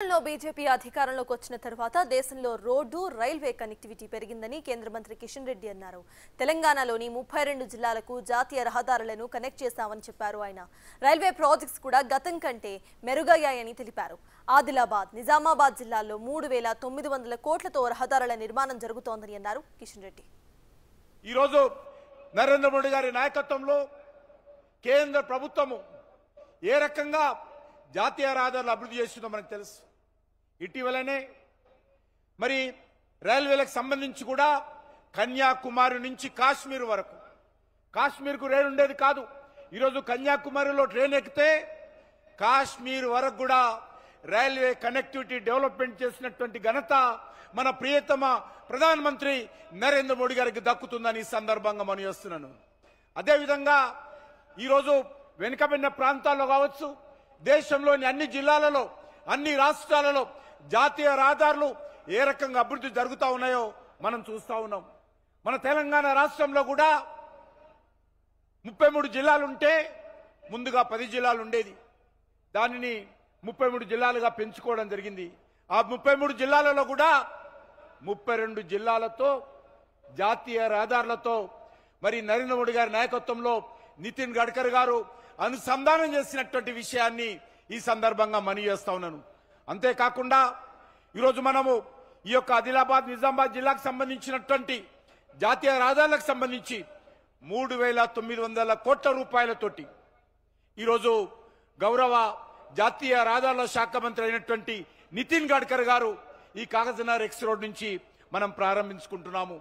కేంద్రంలో బీజేపీ అధికారంలోకి వచ్చిన తర్వాత దేశంలో రోడ్డు రైల్వే కనెక్టివిటీ పెరిగిందని కేంద్ర మంత్రి కిషన్ రెడ్డి అన్నారు. తెలంగాణలోని 32 జిల్లాలకు జాతీయ రహదారులను కనెక్ట్ చేశామని చెప్పారు ఆయన. రైల్వే ప్రాజెక్ట్స్ కూడా గతం కంటే మెరుగయ్యాయని తెలిపారు. ఆదిలాబాద్, నిజామాబాద్ జిల్లాల్లో 3900 కోట్లతో రహదారుల నిర్మాణం జరుగుతోందని అన్నారు కిషన్ రెడ్డి. ఈ రోజు నరేంద్ర మోడీ గారి నాయకత్వంలో కేంద్ర ప్రభుత్వము ఏ రకంగా జాతీయ రహదారులు అభివృద్ధి చేస్తుందో మనకు తెలుసు. ఇటీవలనే మరి రైల్వేలకు సంబంధించి కూడా కన్యాకుమారి నుంచి కాశ్మీర్ వరకు, కాశ్మీర్కు ట్రైన్ ఉండేది కాదు. ఈరోజు కన్యాకుమారిలో ట్రైన్ ఎక్కితే కాశ్మీర్ వరకు కూడా రైల్వే కనెక్టివిటీ డెవలప్మెంట్ చేసినటువంటి ఘనత మన ప్రియతమ ప్రధానమంత్రి నరేంద్ర మోడీ గారికి దక్కుతుందని ఈ సందర్భంగా మనం చేస్తున్నాను. అదేవిధంగా ఈరోజు వెనుకబడిన ప్రాంతాల్లో కావచ్చు, దేశంలోని అన్ని జిల్లాలలో, అన్ని రాష్ట్రాలలో జాతీయ రహదారులు ఏ రకంగా అభివృద్ధి జరుగుతూ ఉన్నాయో మనం చూస్తూ ఉన్నాం. మన తెలంగాణ రాష్ట్రంలో కూడా 33 జిల్లాలుంటే ముందుగా 10 జిల్లాలు ఉండేది. దానిని 33 జిల్లాలుగా పెంచుకోవడం జరిగింది. ఆ 33 జిల్లాలలో కూడా 32 జిల్లాలతో జాతీయ రహదారులతో మరి నరేంద్ర మోడీ గారి నాయకత్వంలో నితిన్ గడ్కరీ గారు అనుసంధానం చేసినటువంటి విషయాన్ని ఈ సందర్భంగా మనవి చేస్తా ఉన్నాను. అంతేకాకుండా ఈరోజు మనము ఈ యొక్క ఆదిలాబాద్, నిజామాబాద్ జిల్లాకు సంబంధించినటువంటి జాతీయ రహదారులకు సంబంధించి 3900 కోట్ల రూపాయలతోటి ఈరోజు గౌరవ జాతీయ రహదారుల శాఖ మంత్రి అయినటువంటి నితిన్ గడ్కరీ గారు ఈ కాగజ్నగర్ ఎక్స్ రోడ్ నుంచి మనం ప్రారంభించుకుంటున్నాము.